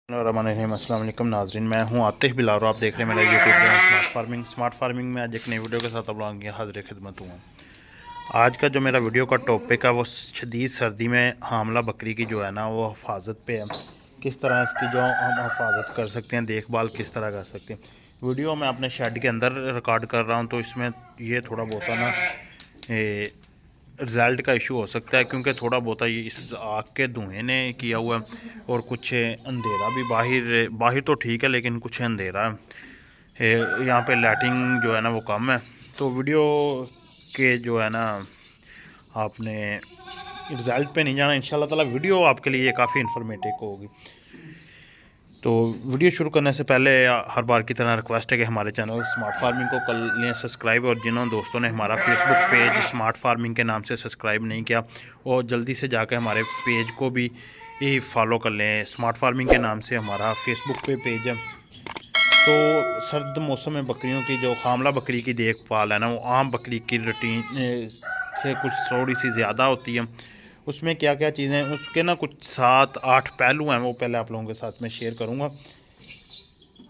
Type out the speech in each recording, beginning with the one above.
अस्सलाम वालेकुम नाज़रीन, मैं हूँ आतिफ बिलारो। आप देख रहे हैं मेरा यूट्यूब चैनल स्मार्ट फार्मिंग में आज एक नई वीडियो के साथ आप लोगों की हाजिर खिदमत हूँ। आज का जो मेरा वीडियो का टॉपिक है वो शदीद सर्दी में हामला बकरी की जो है ना वो हिफाजत पे है। किस तरह इसकी जो हम हिफाजत कर सकते हैं, देखभाल किस तरह कर सकते हैं। वीडियो मैं अपने शेड के अंदर रिकॉर्ड कर रहा हूँ, तो इसमें ये थोड़ा बहुत ना रिज़ल्ट का इशू हो सकता है, क्योंकि थोड़ा बहुत ये इस आग के धुएं ने किया हुआ है और कुछ अंधेरा भी बाहर तो ठीक है, लेकिन कुछ अंधेरा है। यहाँ पे लाइटिंग जो है ना वो कम है। तो वीडियो के जो है ना आपने रिज़ल्ट पे नहीं जाना, इंशाल्लाह ताला वीडियो आपके लिए काफ़ी इन्फॉर्मेटिव होगी। तो वीडियो शुरू करने से पहले हर बार की तरह रिक्वेस्ट है कि हमारे चैनल स्मार्ट फार्मिंग को कर लें सब्सक्राइब, और जिन्होंने दोस्तों ने हमारा फेसबुक पेज स्मार्ट फार्मिंग के नाम से सब्सक्राइब नहीं किया वो जल्दी से जाकर हमारे पेज को भी फॉलो कर लें। स्मार्ट फार्मिंग के नाम से हमारा फेसबुक पे पेज है। तो सर्द मौसम में बकरियों की जो हामला बकरी की देखभाल है ना वो आम बकरी की रूटीन से कुछ थोड़ी सी ज़्यादा होती है। उसमें क्या क्या चीज़ें, उसके ना कुछ 7-8 पहलू हैं, वो पहले आप लोगों के साथ में शेयर करूंगा।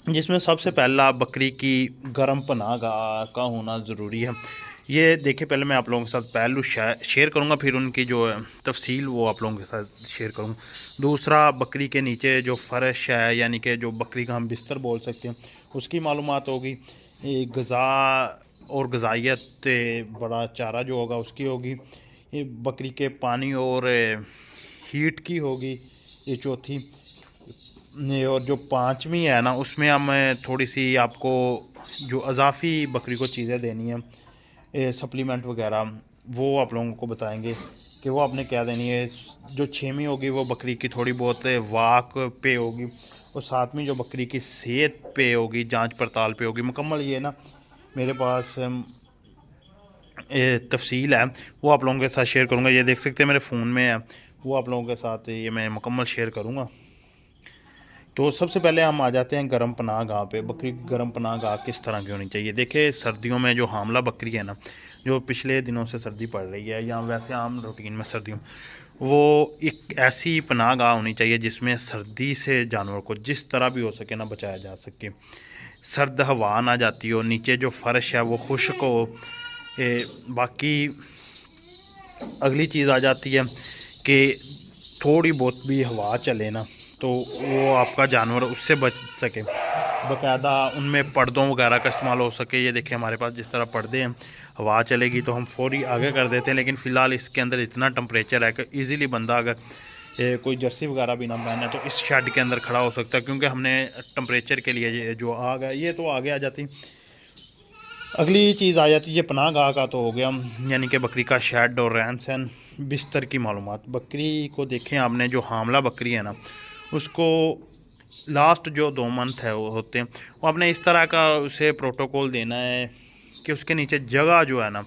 जिसमें सबसे पहला बकरी की गर्म पनाह का होना ज़रूरी है। ये देखिए, पहले मैं आप लोगों के साथ पहलू शेयर करूंगा, फिर उनकी जो तफसील वो आप लोगों के साथ शेयर करूंगा। दूसरा, बकरी के नीचे जो फ़र्श है, यानी कि जो बकरी का हम बिस्तर बोल सकते हैं, उसकी मालूमात होगी। गज़ा और गज़ाइयत, बड़ा चारा जो होगा उसकी होगी। ये बकरी के पानी और हीट की होगी, ये चौथी। और जो पांचवी है ना उसमें हम थोड़ी सी आपको जो अजाफ़ी बकरी को चीज़ें देनी है, सप्लीमेंट वगैरह, वो आप लोगों को बताएंगे कि वो आपने क्या देनी है। जो छवीं होगी वो बकरी की थोड़ी बहुत वाक पे होगी, और सातवीं जो बकरी की सेहत पे होगी, जांच पड़ताल पे होगी मुकम्मल। ये ना मेरे पास तफसील है, वो आप लोगों के साथ शेयर करूँगा। ये देख सकते हैं मेरे फ़ोन में है, वो आप लोगों के साथ ये मैं मुकम्मल शेयर करूँगा। तो सबसे पहले हम आ जाते हैं गर्म पनाह गाह पे। बकरी की गर्म पनाह गाह किस तरह की होनी चाहिए। देखिए, सर्दियों में जो हामला बकरी है ना, जो पिछले दिनों से सर्दी पड़ रही है या वैसे आम रूटीन में सर्दियों, वो एक ऐसी पनाह गाह होनी चाहिए जिसमें सर्दी से जानवर को जिस तरह भी हो सके ना बचाया जा सके। सर्द हवा ना जाती हो, नीचे जो फ़र्श है वो खुश्क हो। बाकी अगली चीज़ आ जाती है कि थोड़ी बहुत भी हवा चले ना तो वो आपका जानवर उससे बच सके। बाकायदा उनमें पर्दों वगैरह का इस्तेमाल हो सके। ये देखिए हमारे पास जिस तरह पर्दे हैं, हवा चलेगी तो हम फौरी आगे कर देते हैं, लेकिन फ़िलहाल इसके अंदर इतना टेम्परेचर है कि इजीली बंदा अगर कोई जर्सी वगैरह भी ना पहने तो इस शेड के अंदर खड़ा हो सकता है, क्योंकि हमने टेम्परेचर के लिए जो आग है ये तो आगे आ जाती। अगली चीज़ आ जाती है पनाह गाह का, तो हो गया यानी कि बकरी का शेड और रहन सहन बिस्तर की मालूमात। बकरी को देखें आपने, जो हामला बकरी है ना उसको लास्ट जो 2 मंथ है वो होते हैं, वो आपने इस तरह का उसे प्रोटोकॉल देना है कि उसके नीचे जगह जो है ना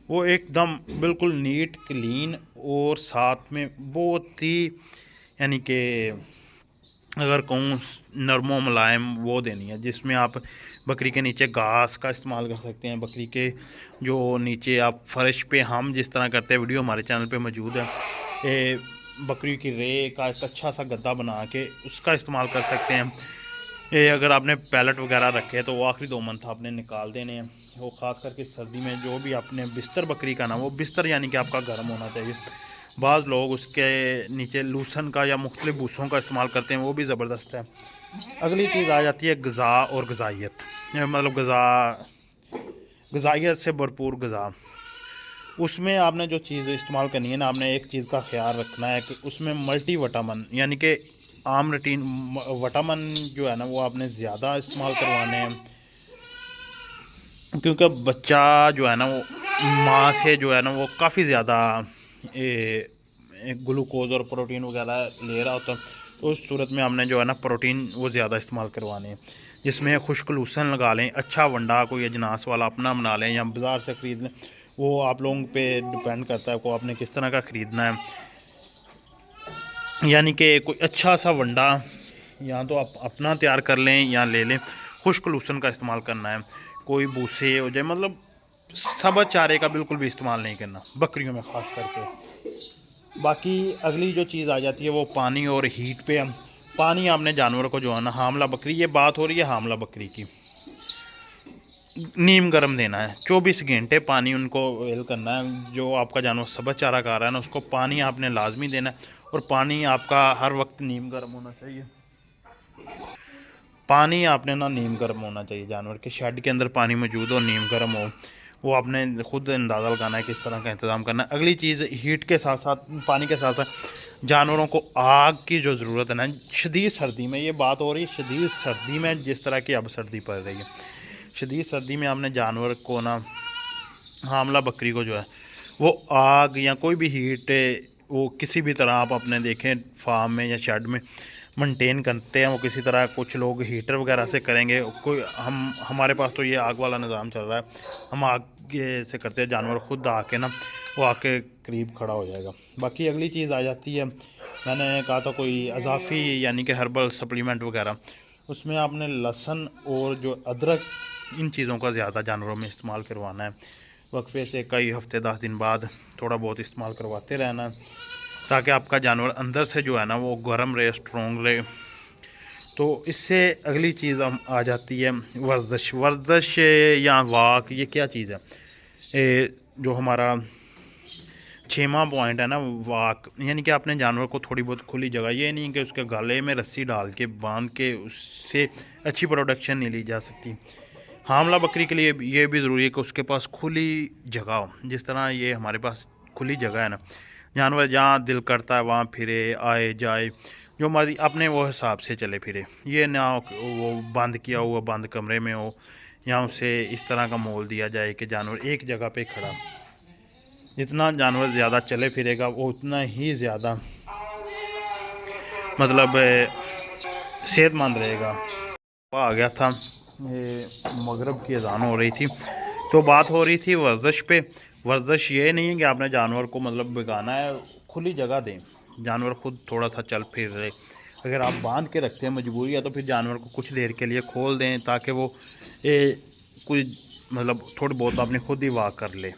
वो एकदम बिल्कुल नीट क्लीन, और साथ में बहुत ही यानी कि अगर कहूँ नरमो मुलायम वो देनी है, जिसमें आप बकरी के नीचे घास का इस्तेमाल कर सकते हैं। बकरी के जो नीचे आप फर्श पे हम जिस तरह करते हैं, वीडियो हमारे चैनल पे मौजूद है। बकरी की रे का एक अच्छा सा गद्दा बना के उसका इस्तेमाल कर सकते हैं। अगर आपने पैलेट वगैरह रखे तो वो आखिरी 2 मंथ आपने निकाल देने हैं। वो ख़ास करके सर्दी में जो भी आपने बिस्तर बकरी का ना, वो बिस्तर यानी कि आपका गर्म होना चाहिए। बाज़ लोग उसके नीचे लूसन का या मुख्तलिफ भूसों का इस्तेमाल करते हैं, वो भी ज़बरदस्त है। अगली चीज़ आ जाती है गज़ा और गज़ाइयत, मतलब गज़ाइयत से भरपूर गज़ा। उसमें आपने जो चीज़ इस्तेमाल करनी है ना, आपने एक चीज़ का ख्याल रखना है कि उसमें मल्टी विटामिन, यानी कि आम रूटीन विटामिन जो है ना वो आपने ज़्यादा इस्तेमाल करवाने हैं, क्योंकि बच्चा जो है ना वो माँ से जो है ना वो काफ़ी ज़्यादा ग्लूकोज और प्रोटीन वगैरह ले रहा होता है। तो उस सूरत में हमने जो है ना प्रोटीन वो ज़्यादा इस्तेमाल करवाने हैं, जिसमें खुश्क लूसन लगा लें, अच्छा वंडा कोई अजनास वाला अपना बना लें या बाज़ार से ख़रीद लें। वो आप लोगों पे डिपेंड करता है को आपने किस तरह का ख़रीदना है। यानी कि कोई अच्छा सा वंडा या तो आप अपना तैयार कर लें या ले लें, खुश्क लूसन का इस्तेमाल करना है। कोई भूसे हो जाए, मतलब सबज चारे का बिल्कुल भी इस्तेमाल नहीं करना बकरियों में ख़ास करके। बाकी अगली जो चीज़ आ जाती है वो पानी और हीट पे हम पानी आपने जानवर को जो है ना, हामला बकरी, ये बात हो रही है हामला बकरी की, नीम गर्म देना है। 24 घंटे पानी उनको वेल करना है। जो आपका जानवर सब्ज़ चारा खा रहा है ना, उसको पानी आपने लाजमी देना है, और पानी आपका हर वक्त नीम गर्म होना चाहिए। पानी आपने ना नीम गर्म होना चाहिए, जानवर के शेड के अंदर पानी मौजूद हो, नीम गर्म हो, वो आपने खुद अंदाज़ा लगाना है किस तरह का इंतज़ाम करना है। अगली चीज़, हीट के साथ साथ, पानी के साथ साथ जानवरों को आग की जो ज़रूरत है ना, शदीद सर्दी में, ये बात हो रही है शदीद सर्दी में, जिस तरह की अब सर्दी पड़ रही है, शदीद सर्दी में आपने जानवर को ना, हामला बकरी को जो है वो आग या कोई भी हीट, वो किसी भी तरह आप अपने देखें फार्म में या शेड में मेंटेन करते हैं, वो किसी तरह, कुछ लोग हीटर वगैरह से करेंगे, कोई हमारे पास तो ये आग वाला निज़ाम चल रहा है, हम आग से करते हैं। जानवर खुद आके ना, वो आके करीब खड़ा हो जाएगा। बाकी अगली चीज़ आ जाती है, मैंने कहा था कोई अजाफ़ी यानी कि हर्बल सप्लीमेंट वगैरह, उसमें आपने लहसुन और जो अदरक, इन चीज़ों का ज़्यादा जानवरों में इस्तेमाल करवाना है। वक्फे से कई हफ्ते 10 दिन बाद थोड़ा बहुत इस्तेमाल करवाते रहना है, ताकि आपका जानवर अंदर से जो है ना वो गर्म रहे, स्ट्रॉन्ग रहे। तो इससे अगली चीज़ हम आ जाती है वर्जिश। वर्जिश या वाक, ये क्या चीज़ है? जो हमारा 6वां पॉइंट है ना, वाक, यानी कि आपने जानवर को थोड़ी बहुत खुली जगह, ये नहीं कि उसके गले में रस्सी डाल के बांध के उससे अच्छी प्रोडक्शन नहीं ली जा सकती। हामला बकरी के लिए ये भी ज़रूरी है कि उसके पास खुली जगह हो। जिस तरह ये हमारे पास खुली जगह है ना, जानवर जहाँ दिल करता है वहाँ फिरे, आए जाए, जो मर्जी अपने वो हिसाब से चले फिरे। ये ना वो बंद किया हुआ बंद कमरे में हो, या उसे इस तरह का मोल दिया जाए कि जानवर एक जगह पे खड़ा। जितना जानवर ज़्यादा चले फिरेगा वो उतना ही ज़्यादा मतलब सेहतमंद रहेगा। आ गया था, मगरब की अज़ान हो रही थी, तो बात हो रही थी वर्जिश पे। वर्जिश ये नहीं है कि आपने जानवर को मतलब बिगाना है, खुली जगह दें, जानवर खुद थोड़ा सा चल फिर रहे। अगर आप बांध के रखते हैं मजबूरी है, तो फिर जानवर को कुछ देर के लिए खोल दें, ताकि वो कोई मतलब थोड़ी बहुत आपने खुद ही वाक कर ले।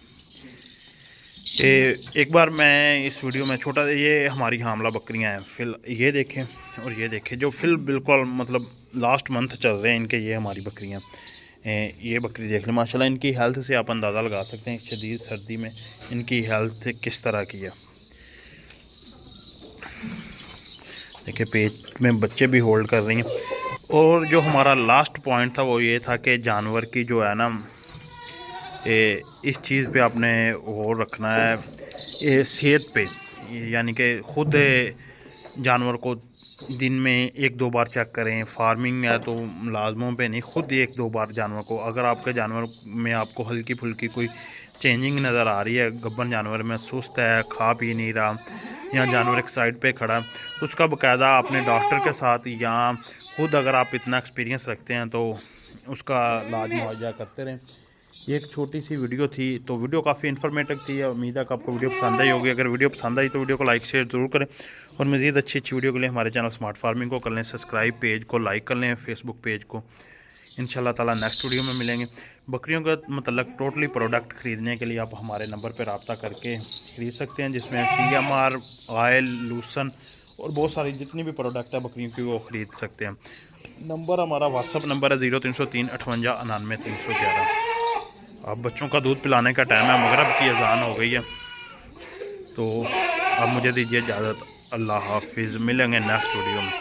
एक बार मैं इस वीडियो में छोटा, ये हमारी हामला बकरियां हैं फिल, ये देखें और ये देखें, जो फिल बिल्कुल मतलब लास्ट मंथ चल रहे हैं इनके, ये हमारी बकरियां। ये बकरी देख लें माशाल्लाह, इनकी हेल्थ से आप अंदाज़ा लगा सकते हैं शदीद सर्दी में इनकी हेल्थ किस तरह की है। देखिए पेट में बच्चे भी होल्ड कर रही हैं। और जो हमारा लास्ट पॉइंट था वो ये था कि जानवर की जो है ना, इस चीज़ पे आपने गौर रखना है, सेहत पे, यानी कि ख़ुद जानवर को दिन में 1-2 बार चेक करें। फार्मिंग में है तो मुलाजमों पे नहीं, ख़ुद 1-2 बार जानवर को, अगर आपके जानवर में आपको हल्की फुल्की कोई चेंजिंग नज़र आ रही है, गब्बन जानवर में सुस्त है, खा पी नहीं रहा, या जानवर एक साइड पे खड़ा है, तो उसका बाकायदा आपने डॉक्टर के साथ, या ख़ुद अगर आप इतना एक्सपीरियंस रखते हैं तो उसका इलाज मुआवजा करते रहें। ये एक छोटी सी वीडियो थी, तो वीडियो काफ़ी इन्फॉर्मेटिव थी। उम्मीद है कि आपको वीडियो पसंद आई होगी। अगर वीडियो पसंद आई तो वीडियो को लाइक शेयर ज़रूर करें, और मज़ीद अच्छी वीडियो के लिए हमारे चैनल स्मार्ट फार्मिंग को कर लें सब्सक्राइब, पेज को लाइक कर लें, फेसबुक पेज को। इंशाल्लाह ताला नेक्स्ट वीडियो में मिलेंगे। बकरियों का मतलब टोटली प्रोडक्ट ख़रीदने के लिए आप हमारे नंबर पर रब्ता करके ख़रीद सकते हैं, जिसमें TMR, ऑयल, लूसन और बहुत सारी जितनी भी प्रोडक्ट है बकरियों की वो ख़रीद सकते हैं। नंबर हमारा व्हाट्सअप नंबर है 0303 58 99 311। अब बच्चों का दूध पिलाने का टाइम है, मगरब की अज़ान हो गई है, तो अब मुझे दीजिए इजाज़त। अल्लाह हाफिज़, मिलेंगे नेक्स्ट वीडियो में।